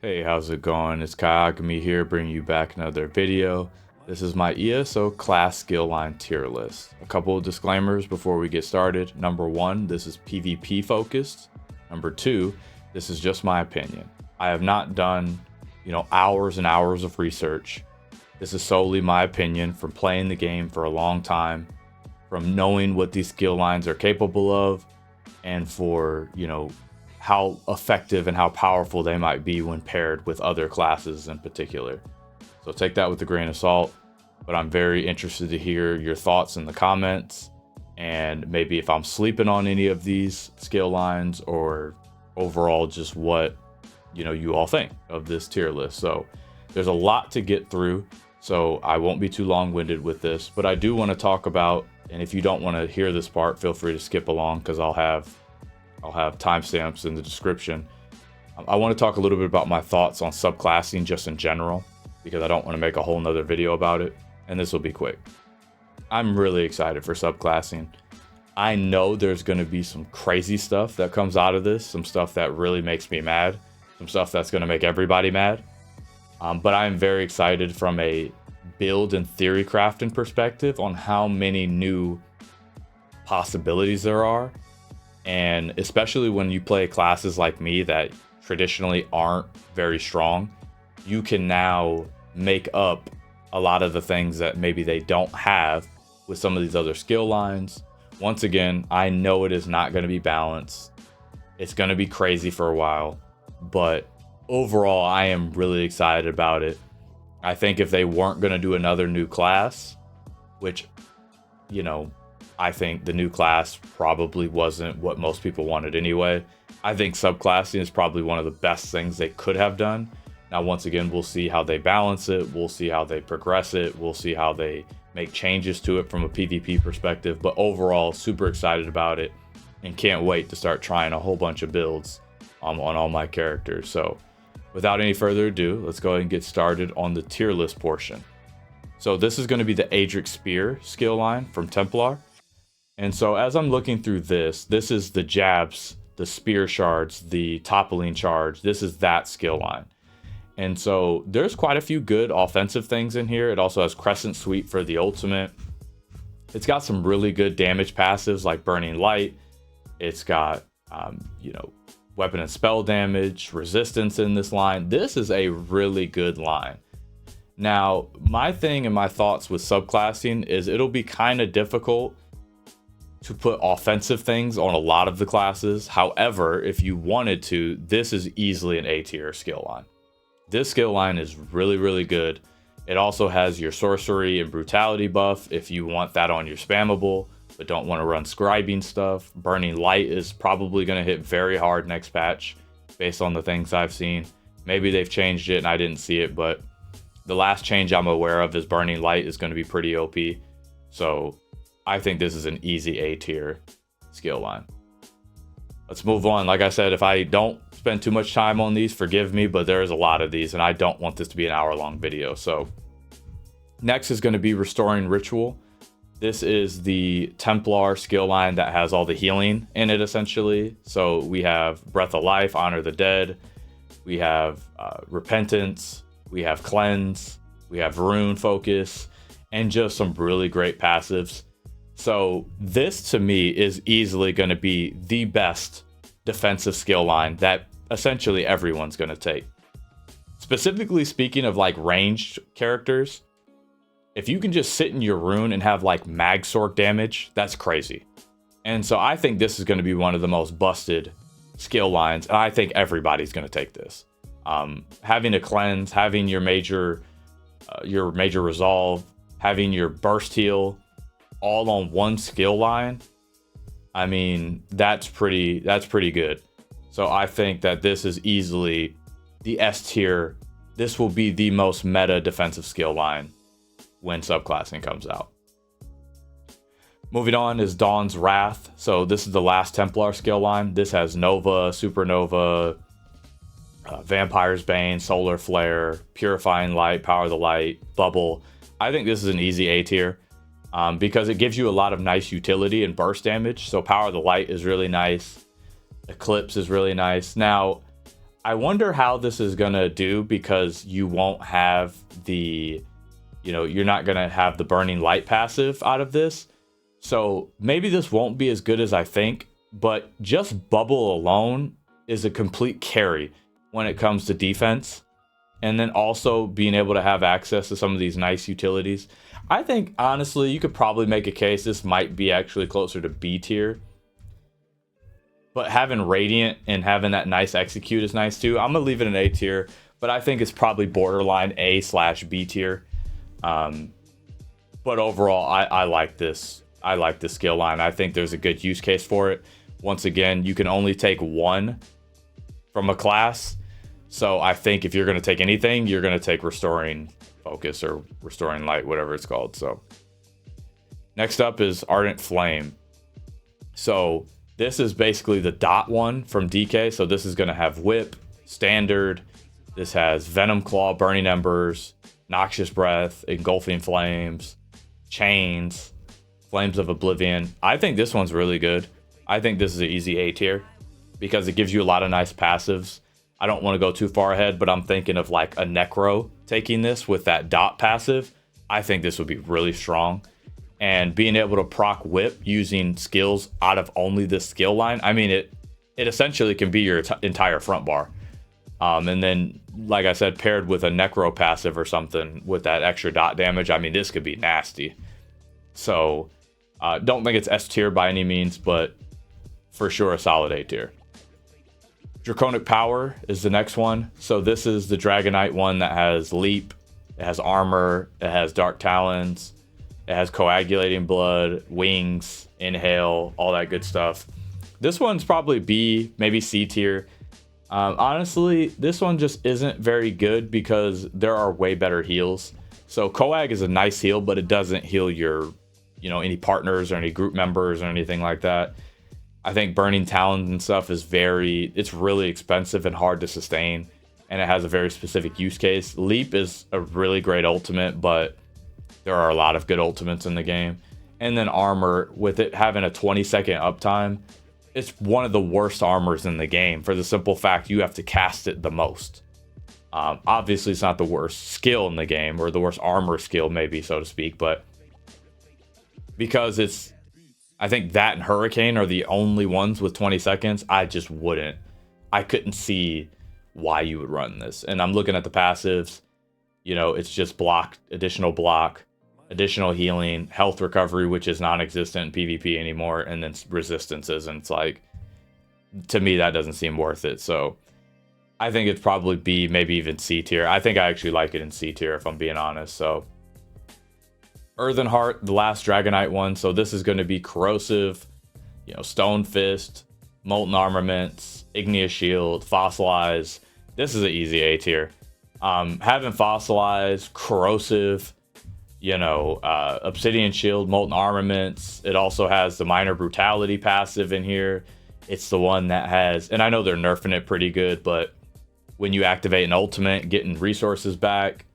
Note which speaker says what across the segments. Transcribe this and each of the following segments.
Speaker 1: Hey, how's it going? It's Kayagami here, bringing you back another video. This is my ESO class skill line tier list. A couple of disclaimers before we get started. Number one, this is PvP focused. Number two, this is just my opinion. I have not done, hours and hours of research. This is solely my opinion from playing the game for a long time, from knowing what these skill lines are capable of, and for, how effective and how powerful they might be when paired with other classes in particular. So take that with a grain of salt, but I'm very interested to hear your thoughts in the comments, and maybe if I'm sleeping on any of these skill lines, or overall just what you all think of this tier list. So there's a lot to get through, so I won't be too long-winded with this, but I do want to talk about, and if you don't want to hear this part, feel free to skip along because I'll have timestamps in the description. I want to talk a little bit about my thoughts on subclassing just in general, because I don't want to make a whole nother video about it, and this will be quick. I'm really excited for subclassing. I know there's going to be some crazy stuff that comes out of this, some stuff that really makes me mad, some stuff that's going to make everybody mad. But I'm very excited from a build and theory crafting perspective on how many new possibilities there are. And especially when you play classes like me that traditionally aren't very strong, you can now make up a lot of the things that maybe they don't have with some of these other skill lines. Once again, I know it is not going to be balanced. It's going to be crazy for a while, but overall, I am really excited about it. I think if they weren't going to do another new class, which, I think the new class probably wasn't what most people wanted anyway. I think subclassing is probably one of the best things they could have done. Now, once again, we'll see how they balance it. We'll see how they progress it. We'll see how they make changes to it from a PvP perspective. But overall, super excited about it and can't wait to start trying a whole bunch of builds on all my characters. So without any further ado, let's go ahead and get started on the tier list portion. So this is going to be the Adric Spear skill line from Templar. And so as I'm looking through this is the jabs, the spear shards, the toppling charge. This is that skill line. And so there's quite a few good offensive things in here. It also has Crescent Sweep for the ultimate. It's got some really good damage passives like Burning Light. It's got, weapon and spell damage, resistance in this line. This is a really good line. Now, my thing and my thoughts with subclassing is it'll be kind of difficult to put offensive things on a lot of the classes. However, if you wanted to, this is easily an A tier skill line. This skill line is really, really good. It also has your sorcery and brutality buff if you want that on your spammable, but don't want to run scribing stuff. Burning Light is probably going to hit very hard next patch based on the things I've seen. Maybe they've changed it and I didn't see it, but the last change I'm aware of is Burning Light is going to be pretty OP. So I think this is an easy A tier skill line. Let's move on. Like I said, if I don't spend too much time on these, forgive me, but there's a lot of these and I don't want this to be an hour-long video. So next is going to be Restoring Ritual. This is the Templar skill line that has all the healing in it, essentially. So we have Breath of Life, Honor the Dead. We have Repentance. We have Cleanse. We have Rune Focus. And just some really great passives. So this, to me, is easily going to be the best defensive skill line that essentially everyone's going to take. Specifically speaking of like ranged characters, if you can just sit in your rune and have like mag sork damage, that's crazy. And so I think this is going to be one of the most busted skill lines, and I think everybody's going to take this. Having a cleanse, having your major resolve, having your burst heal, all on one skill line, I mean, that's pretty good. So I think that this is easily the S tier. This will be the most meta defensive skill line when subclassing comes out. Moving on is Dawn's Wrath. So this is the last Templar skill line. This has Nova, Supernova, Vampire's Bane, Solar Flare, Purifying Light, Power of the Light, Bubble. I think this is an easy A tier. Because it gives you a lot of nice utility and burst damage. So Power of the Light is really nice. Eclipse is really nice. Now, I wonder how this is gonna do, because you won't have the, you're not gonna have the burning light passive out of this. So maybe this won't be as good as I think, but just bubble alone is a complete carry when it comes to defense. And then also being able to have access to some of these nice utilities. I think, honestly, you could probably make a case this might be actually closer to B tier. But having Radiant and having that nice execute is nice too. I'm going to leave it in A tier, but I think it's probably borderline A/B tier. But overall, I like this. I like the skill line. I think there's a good use case for it. Once again, you can only take one from a class. So I think if you're going to take anything, you're going to take Restoring Focus or Restoring Light, whatever it's called. So next up is Ardent Flame. So this is basically the dot one from DK. So this is going to have Whip, Standard. This has Venom Claw, Burning Embers, Noxious Breath, Engulfing Flames, Chains, Flames of Oblivion. I think this one's really good. I think this is an easy A tier because it gives you a lot of nice passives. I don't want to go too far ahead, but I'm thinking of like a Necro taking this with that dot passive. I think this would be really strong. And being able to proc Whip using skills out of only this skill line, I mean, it essentially can be your entire front bar. And then, like I said, paired with a Necro passive or something with that extra dot damage, I mean, this could be nasty. So, don't think it's S tier by any means, but for sure a solid A tier. Draconic Power is the next one. So this is the Dragonite one that has Leap, it has Armor, it has Dark Talons, it has Coagulating Blood, Wings, Inhale, all that good stuff. This one's probably B, maybe C tier. Honestly, this one just isn't very good because there are way better heals. So Coag is a nice heal, but it doesn't heal your, any partners or any group members or anything like that. I think Burning Talons and stuff is it's really expensive and hard to sustain, and it has a very specific use case. Leap is a really great ultimate, but there are a lot of good ultimates in the game. And then Armor, with it having a 20-second uptime, it's one of the worst armors in the game for the simple fact you have to cast it the most. Obviously, it's not the worst skill in the game, or the worst armor skill, maybe, so to speak, but because I think that and Hurricane are the only ones with 20 seconds. I couldn't see why you would run this. And I'm looking at the passives. It's just block, additional healing, health recovery, which is non-existent in PvP anymore, and then resistances. And it's like, to me, that doesn't seem worth it. So I think it's probably B, maybe even C tier. I think I actually like it in C tier, if I'm being honest. So Earthen Heart, the last Dragonite one. So this is going to be Corrosive, Stone Fist, Molten Armaments, Igneous Shield, Fossilize. This is an easy A tier. Having Fossilize, Corrosive, Obsidian Shield, Molten Armaments. It also has the Minor Brutality passive in here. It's the one that has, and I know they're nerfing it pretty good, but when you activate an ultimate, getting resources back.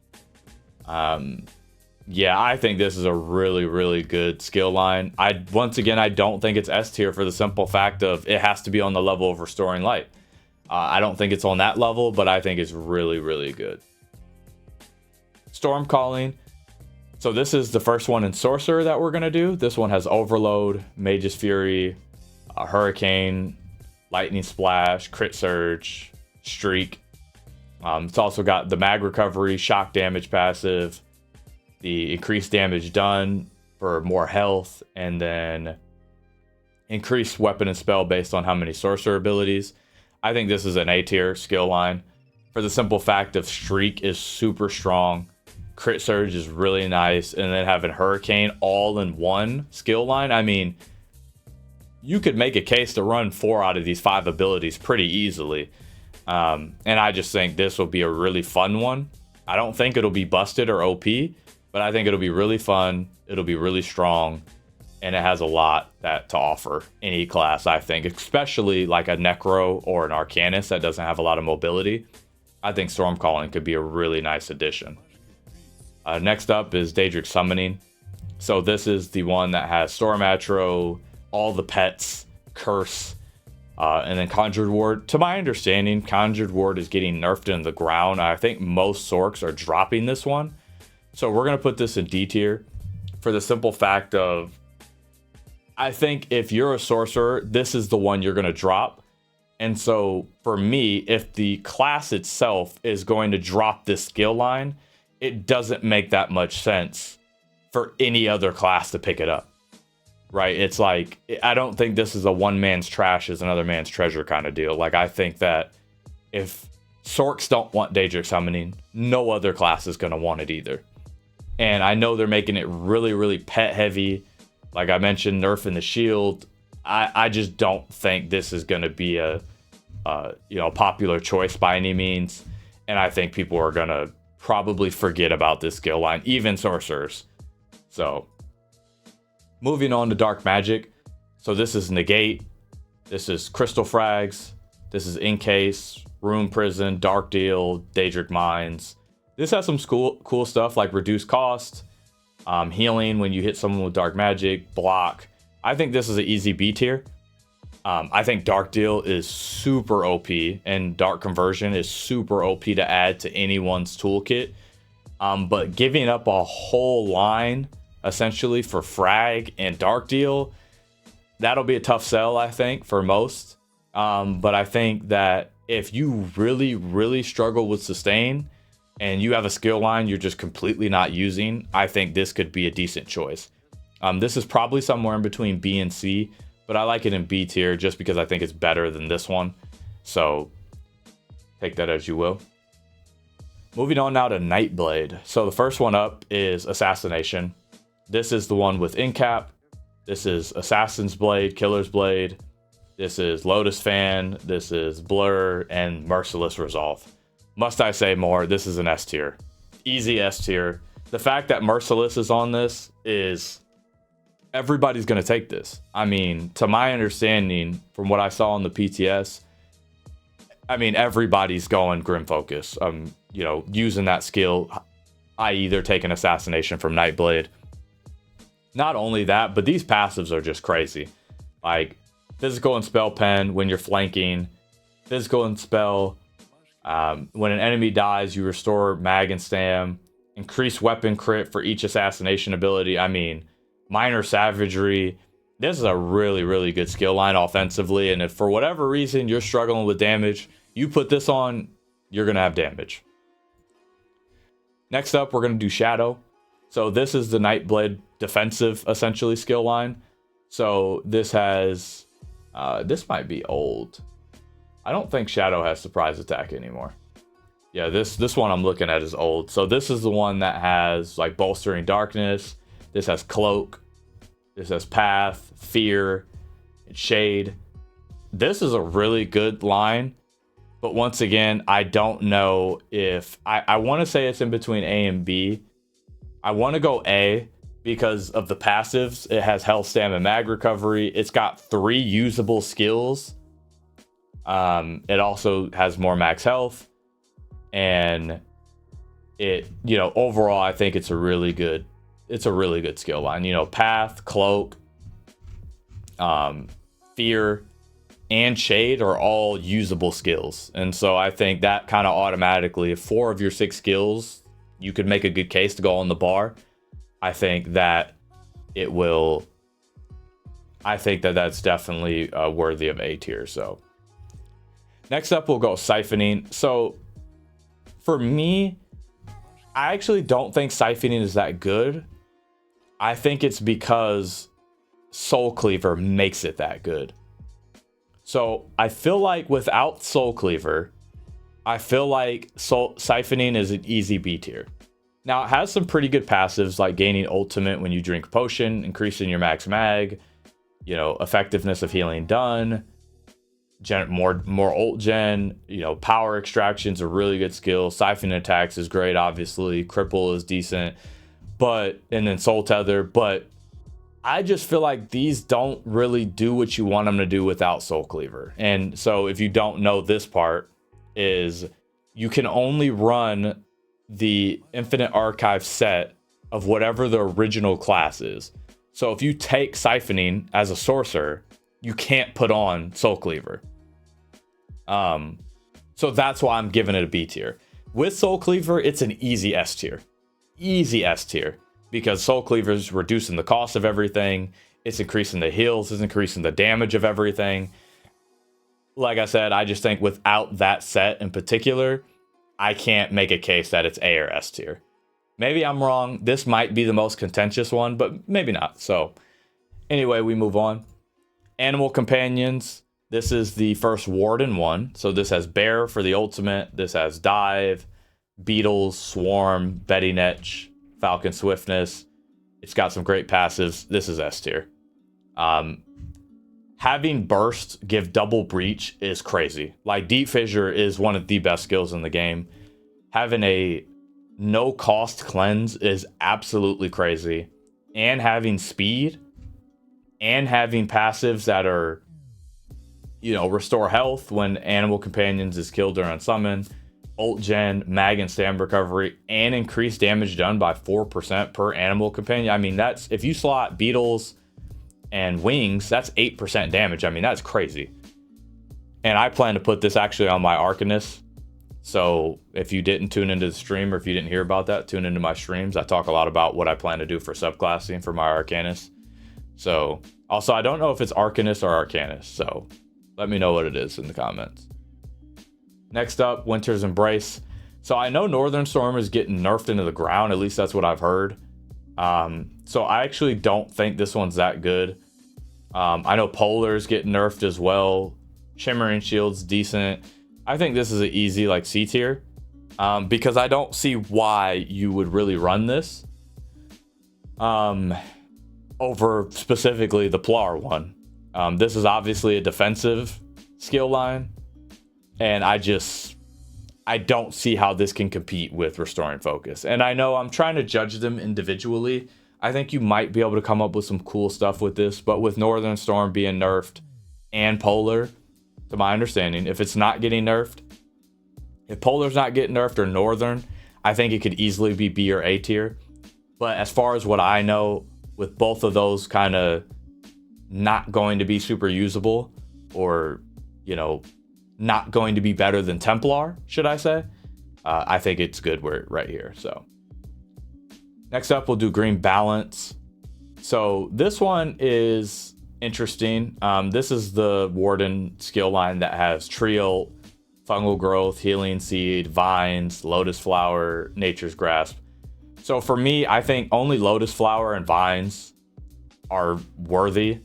Speaker 1: Yeah, I think this is a really, really good skill line. Once again, I don't think it's S tier for the simple fact of it has to be on the level of Restoring Light. I don't think it's on that level, but I think it's really, really good. Storm Calling. So this is the first one in Sorcerer that we're going to do. This one has Overload, Mage's Fury, Hurricane, Lightning Splash, Crit Surge, Streak. It's also got the Mag Recovery, Shock Damage passive, the increased damage done for more health, and then increased weapon and spell based on how many sorcerer abilities. I think this is an A tier skill line for the simple fact of Streak is super strong, Crit Surge is really nice, and then having Hurricane all in one skill line. I mean, you could make a case to run 4 out of these 5 abilities pretty easily. And I just think this will be a really fun one. I don't think it'll be busted or OP, but I think it'll be really fun. It'll be really strong, and it has a lot to offer any class, I think, especially like a Necro or an Arcanist that doesn't have a lot of mobility. I think Storm Calling could be a really nice addition. Next up is Daedric Summoning. So this is the one that has Storm Atro, all the pets, Curse, And then Conjured Ward, to my understanding, Conjured Ward is getting nerfed into the ground. I think most Sorks are dropping this one. So we're going to put this in D tier for the simple fact of, I think if you're a sorcerer, this is the one you're going to drop. And so for me, if the class itself is going to drop this skill line, it doesn't make that much sense for any other class to pick it up. Right? It's like, I don't think this is a one man's trash is another man's treasure kind of deal. Like, I think that if Sorks don't want Daedric summoning, no other class is going to want it either. And I know they're making it really, really pet heavy. Like I mentioned, nerfing the shield. I just don't think this is going to be a popular choice by any means. And I think people are going to probably forget about this skill line, even sorcerers. So moving on to Dark Magic. So this is Negate. This is Crystal Frags. This is Encase, Rune Prison, Dark Deal, Daedric Mines. This has some cool stuff like reduced cost, healing when you hit someone with Dark Magic, block. I think this is an easy B tier. I think Dark Deal is super OP and Dark Conversion is super OP to add to anyone's toolkit. But giving up a whole line essentially for Frag and Dark Deal, that'll be a tough sell, I think, for most. But I think that if you really, really struggle with sustain and you have a skill line you're just completely not using, I think this could be a decent choice. This is probably somewhere in between B and C, but I like it in B tier just because I think it's better than this one. So take that as you will. Moving on now to Nightblade. So the first one up is Assassination. This is the one with Incap. This is Assassin's Blade, Killer's Blade. This is Lotus Fan. This is Blur and Merciless Resolve. Must I say more? This is an S tier. Easy S tier. The fact that Merciless is on this is everybody's going to take this. I mean, to my understanding, from what I saw on the PTS, I mean, everybody's going Grim Focus. Using that skill, i.e. they're taking Assassination from Nightblade. Not only that, but these passives are just crazy. Like, Physical and Spell Pen when you're flanking. Physical and Spell. When an enemy dies, you restore mag and stam. Increase weapon crit for each assassination ability. I mean, Minor Savagery. This is a really, really good skill line offensively. And if for whatever reason you're struggling with damage, you put this on, you're going to have damage. Next up, we're going to do Shadow. So this is the Nightblade defensive, essentially, skill line. So this has... this might be old. I don't think Shadow has surprise attack anymore. Yeah, this one I'm looking at is old. So this is the one that has like Bolstering Darkness. This has Cloak. This has Path, Fear, and Shade. This is a really good line. But once again, I don't know if... I want to say it's in between A and B. I want to go A because of the passives. It has Health, Stam, and Mag Recovery. It's got 3 usable skills. It also has more max health. And it, overall, I think it's a really good skill line. Path, Cloak, Fear, and Shade are all usable skills. And so I think that kind of automatically, if 4 of your 6 skills, you could make a good case to go on the bar. I think that that's definitely worthy of A tier. So next up, we'll go Siphoning. So for me, I actually don't think Siphoning is that good. I think it's because Soul Cleaver makes it that good. So I feel like without Soul Cleaver, I feel like Siphoning is an easy B tier. Now, it has some pretty good passives like gaining ultimate when you drink a potion, increasing your max mag, effectiveness of healing done, more ult gen, power extraction's a really good skill. Siphoning attacks is great, obviously. Cripple is decent, and then Soul Tether. But I just feel like these don't really do what you want them to do without Soul Cleaver. And so if you don't know, this part is you can only run the Infinite Archive set of whatever the original class is. So if you take Siphoning as a sorcerer, you can't put on Soul Cleaver. So that's why I'm giving it a B tier. With Soul Cleaver, it's an easy S tier. Easy S tier. Because Soul Cleaver is reducing the cost of everything. It's increasing the heals. It's increasing the damage of everything. Like I said, I just think without that set in particular, I can't make a case that it's A or S tier. Maybe I'm wrong. This might be the most contentious one, but maybe not. So anyway, we move on. Animal Companions. This is the first Warden one. So this has Bear for the ultimate. This has Dive, Beetles, Swarm, Betty Netch, Falcon Swiftness. It's got some great passives. This is S tier. Having Burst give double breach is crazy. Like, Deep Fissure is one of the best skills in the game. Having a no cost cleanse is absolutely crazy. And having speed and having passives that are, you know, restore health when Animal Companions is killed during summon, ult gen, mag and stam recovery, and increase damage done by 4% per Animal Companion. I mean, that's, if you slot Beetles and Wings, that's 8% damage. I mean, that's crazy. And I plan to put this actually on my Arcanist. So if you didn't tune into the stream, or if you didn't hear about that, tune into my streams. I talk a lot about what I plan to do for subclassing for my Arcanist. So also, I don't know if it's Arcanist or Arcanist, so let me know what it is in the comments. Next up, Winter's Embrace. So I know Northern Storm is getting nerfed into the ground. At least that's what I've heard. So I actually don't think this one's that good. I know Polar's getting nerfed as well. Shimmering Shield's decent. I think this is an easy like C tier. Because I don't see why you would really run this. Over specifically the Plar one. This is obviously a defensive skill line. And I don't see how this can compete with Restoring Focus. And I know I'm trying to judge them individually. I think you might be able to come up with some cool stuff with this, but with Northern Storm being nerfed and Polar, to my understanding, if it's not getting nerfed, if Polar's not getting nerfed or Northern, I think it could easily be B or A tier. But as far as what I know, with both of those kind of not going to be super usable, or, you know, not going to be better than Templar, should I say? I think it's good right here. So next up, we'll do Green Balance. So this one is interesting. This is the Warden skill line that has Trio, Fungal Growth, Healing Seed, Vines, Lotus Flower, Nature's Grasp. So for me, I think only Lotus Flower and Vines are worthy.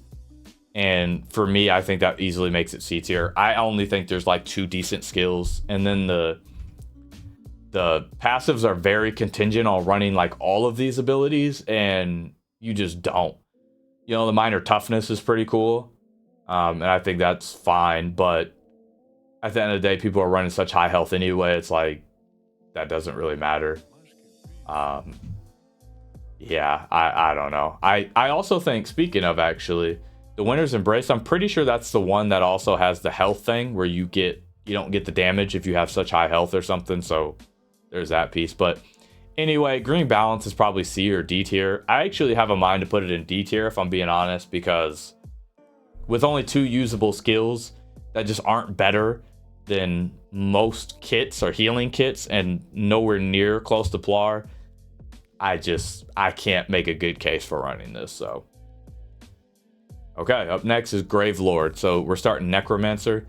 Speaker 1: And for me, I think that easily makes it C tier. I only think there's like 2 decent skills. And then the passives are very contingent on running like all of these abilities. And you just don't. You know, the Minor Toughness is pretty cool. And I think that's fine. But at the end of the day, people are running such high health anyway. It's like, that doesn't really matter. Yeah, I don't know. I also think, speaking of actually, the Winter's Embrace, I'm pretty sure that's the one that also has the health thing where you don't get the damage if you have such high health or something. So there's that piece. But anyway, Green Balance is probably C or D tier. I actually have a mind to put it in D tier if I'm being honest, because with only 2 usable skills that just aren't better than most kits or healing kits and nowhere near close to Plar, I can't make a good case for running this. So okay, up next is Grave Lord. So we're starting Necromancer.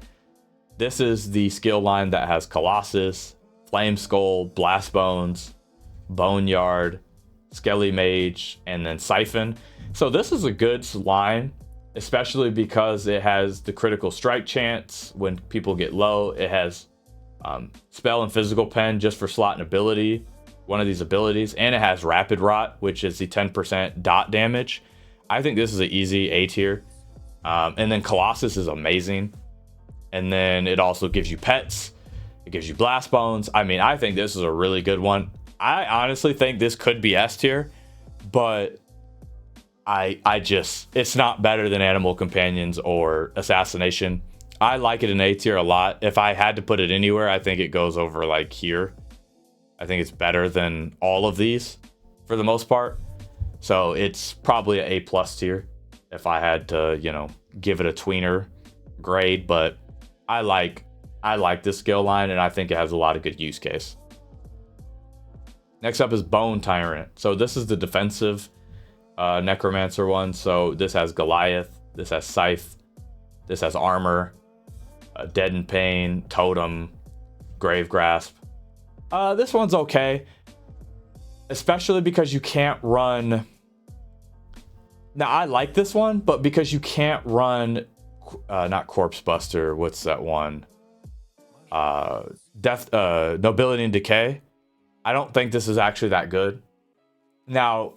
Speaker 1: This is the skill line that has Colossus, Flame Skull, Blast Bones, Boneyard, Skelly Mage, and then Siphon. So this is a good line, especially because it has the critical strike chance when people get low. It has Spell and Physical Pen just for slotting ability, one of these abilities, and it has Rapid Rot, which is the 10% dot damage. I think this is an easy A tier. And then Colossus is amazing. And then it also gives you pets. It gives you Blast Bones. I mean, I think this is a really good one. I honestly think this could be S tier, but it's not better than Animal Companions or Assassination. I like it in A tier a lot. If I had to put it anywhere, I think it goes over like here. I think it's better than all of these for the most part. So it's probably an A+ tier if I had to, you know, give it a tweener grade, but I like this skill line, and I think it has a lot of good use case. Next up is Bone Tyrant. So this is the defensive necromancer one. So this has Goliath, this has Scythe, this has armor, Dead in Pain, Totem, Grave Grasp. This one's okay, especially because you can't run. Now I like this one, but because you can't run not Corpse Buster, what's that one? Nobility and Decay. I don't think this is actually that good. Now,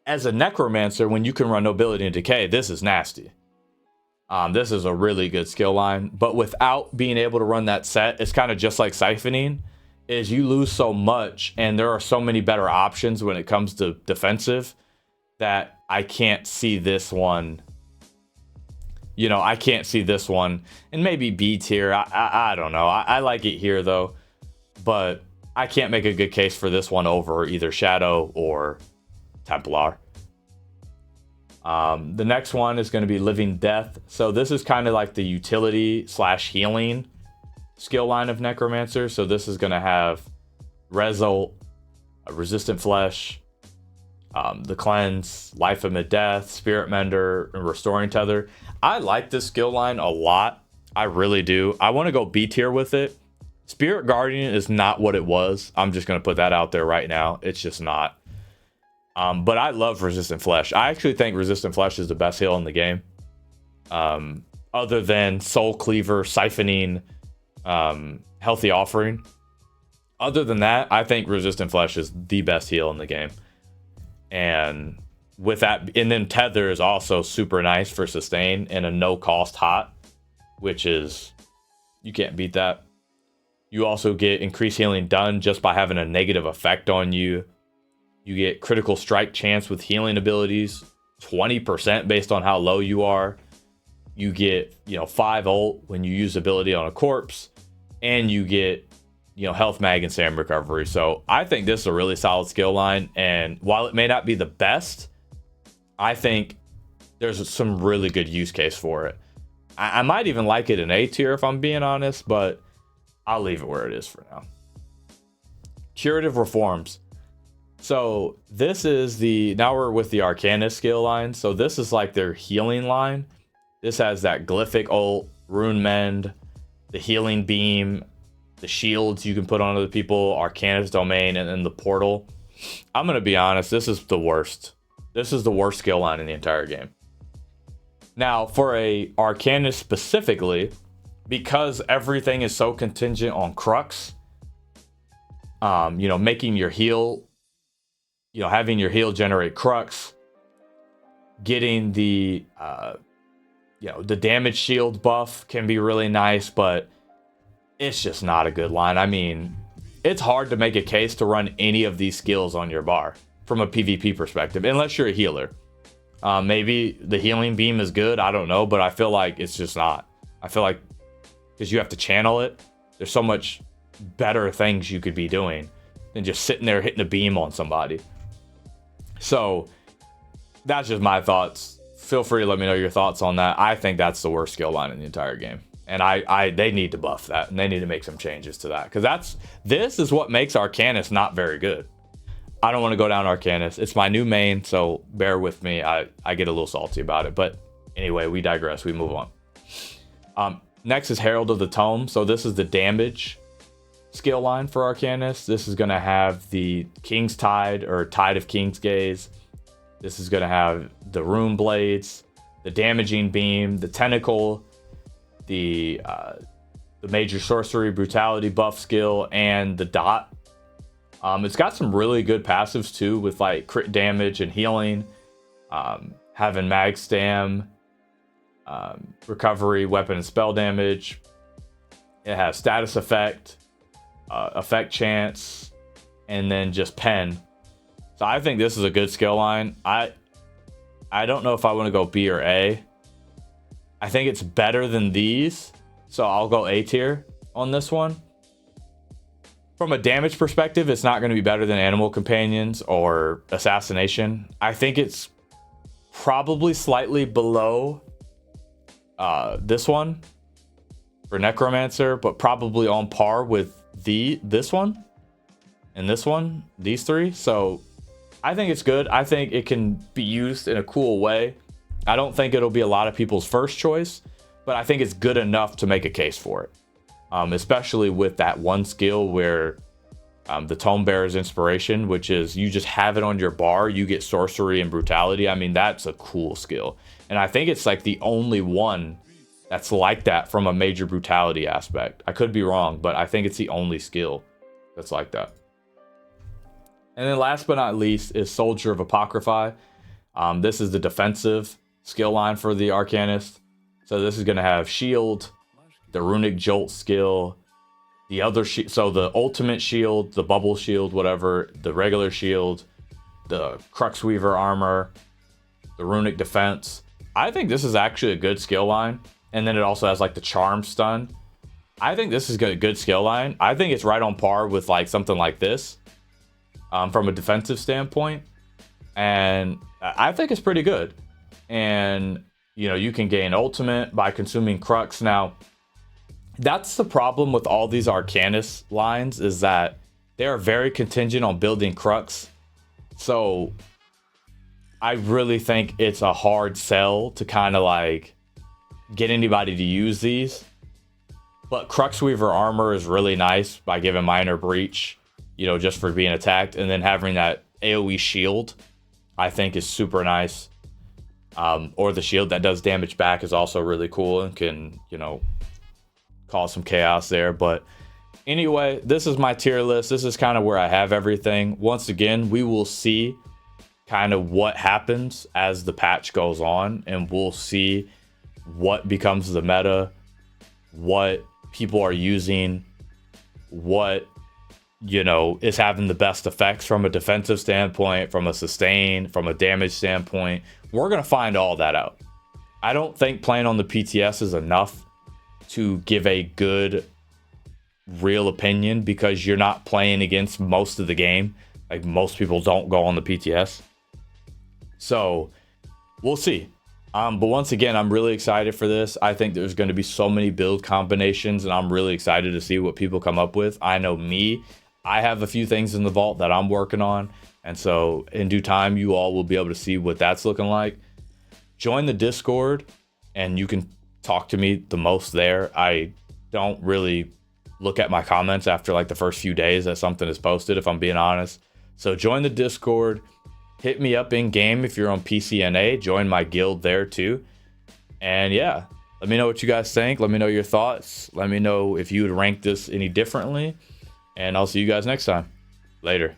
Speaker 1: as a necromancer, when you can run Nobility and Decay, this is nasty. This is a really good skill line, but without being able to run that set, it's kind of just like siphoning, is you lose so much, and there are so many better options when it comes to defensive that I can't see this one. You know, I can't see this one, and maybe B tier. I don't know. I like it here though, but I can't make a good case for this one over either Shadow or Templar. The next one is going to be Living Death. So this is kind of like the utility / healing skill line of Necromancer. So this is going to have Result, Resistant Flesh, the Cleanse, Life Amid Death, Spirit Mender, and Restoring Tether. I like this skill line a lot. I really do. I want to go B tier with it. Spirit Guardian is not what it was. I'm just going to put that out there right now. It's just not. But I love Resistant Flesh. I actually think Resistant Flesh is the best heal in the game. Other than Soul Cleaver, Siphoning, Healthy Offering. Other than that, I think Resistant Flesh is the best heal in the game. And with that, and then Tether is also super nice for sustain and a no cost hot, which is, you can't beat that. You also get increased healing done just by having a negative effect on you. You get critical strike chance with healing abilities, 20% based on how low you are. You get, 5 ult when you use ability on a corpse, and you get, health mag and SAM recovery. So I think this is a really solid skill line, and while it may not be the best, I think there's some really good use case for it. I might even like it in A tier if I'm being honest, but I'll leave it where it is for now. Curative Reforms. So this is now we're with the Arcanist skill line. So this is like their healing line. This has that Glyphic ult, Rune Mend, the Healing Beam, the shields you can put on other people, Arcanist Domain, and then the Portal. I'm going to be honest, this is the worst. This is the worst skill line in the entire game. Now, for a Arcanist specifically, because everything is so contingent on Crux, making your heal, having your heal generate Crux, getting the damage shield buff can be really nice, but it's just not a good line. I mean, it's hard to make a case to run any of these skills on your bar from a PvP perspective, unless you're a healer. Maybe the Healing Beam is good, I don't know, but I feel like it's just not. I feel like because you have to channel it, there's so much better things you could be doing than just sitting there hitting a beam on somebody. So that's just my thoughts. Feel free to let me know your thoughts on that. I think that's the worst skill line in the entire game, and they need to buff that, and they need to make some changes to that, because this is what makes Arcanist not very good. I don't want to go down Arcanist. It's my new main, so bear with me. I get a little salty about it, but anyway, we digress. We move on. Next is Herald of the Tome. So this is the damage skill line for Arcanist. This is going to have the King's Tide or Tide of King's Gaze. This is going to have the Rune Blades, the Damaging Beam, the Tentacle, the Major Sorcery Brutality buff skill, and the Dot. It's got some really good passives too, with like crit damage and healing, having mag stam, recovery, weapon and spell damage. It has status effect, effect chance, and then just pen. So I think this is a good skill line. I don't know if I want to go B or A. I think it's better than these, so I'll go A tier on this one. From a damage perspective, it's not going to be better than Animal Companions or Assassination. I think it's probably slightly below this one for Necromancer, but probably on par with this one and this one, these three. So I think it's good. I think it can be used in a cool way. I don't think it'll be a lot of people's first choice, but I think it's good enough to make a case for it. Especially with that one skill where the Tome Bearer's Inspiration, which is you just have it on your bar, you get sorcery and brutality. I mean, that's a cool skill. And I think it's like the only one that's like that from a major brutality aspect. I could be wrong, but I think it's the only skill that's like that. And then last but not least is Soldier of Apocryphi. This is the defensive skill line for the Arcanist. So this is going to have Shield, the Runic Jolt skill, the other so the ultimate shield, the bubble shield, whatever, the regular shield, the Cruxweaver armor, the Runic defense. I think this is actually a good skill line. And then it also has like the charm stun. I think this is a good skill line. I think it's right on par with like something like this from a defensive standpoint. And I think it's pretty good. And, you know, you can gain ultimate by consuming Crux. Now, that's the problem with all these Arcanist lines, is that they are very contingent on building Crux. So I really think it's a hard sell to kind of like get anybody to use these. But Cruxweaver armor is really nice by giving minor breach, you know, just for being attacked. And then having that AoE shield, I think is super nice. Or the shield that does damage back is also really cool and can, you know, cause some chaos there. But anyway, this is my tier list. This is kind of where I have everything. Once again, we will see kind of what happens as the patch goes on, and we'll see what becomes the meta, what people are using, what, you know, is having the best effects from a defensive standpoint, from a sustain, from a damage standpoint. We're going to find all that out. I don't think playing on the PTS is enough to give a good, real opinion, because you're not playing against most of the game. Like, most people don't go on the PTS. So we'll see. But once again, I'm really excited for this. I think there's going to be so many build combinations, and I'm really excited to see what people come up with. I know me, I have a few things in the vault that I'm working on. And so in due time, you all will be able to see what that's looking like. Join the Discord, and you can talk to me the most there. I don't really look at my comments after like the first few days that something is posted, if I'm being honest. So join the Discord. Hit me up in game if you're on PCNA. Join my guild there too. And yeah, let me know what you guys think. Let me know your thoughts. Let me know if you would rank this any differently. And I'll see you guys next time. Later.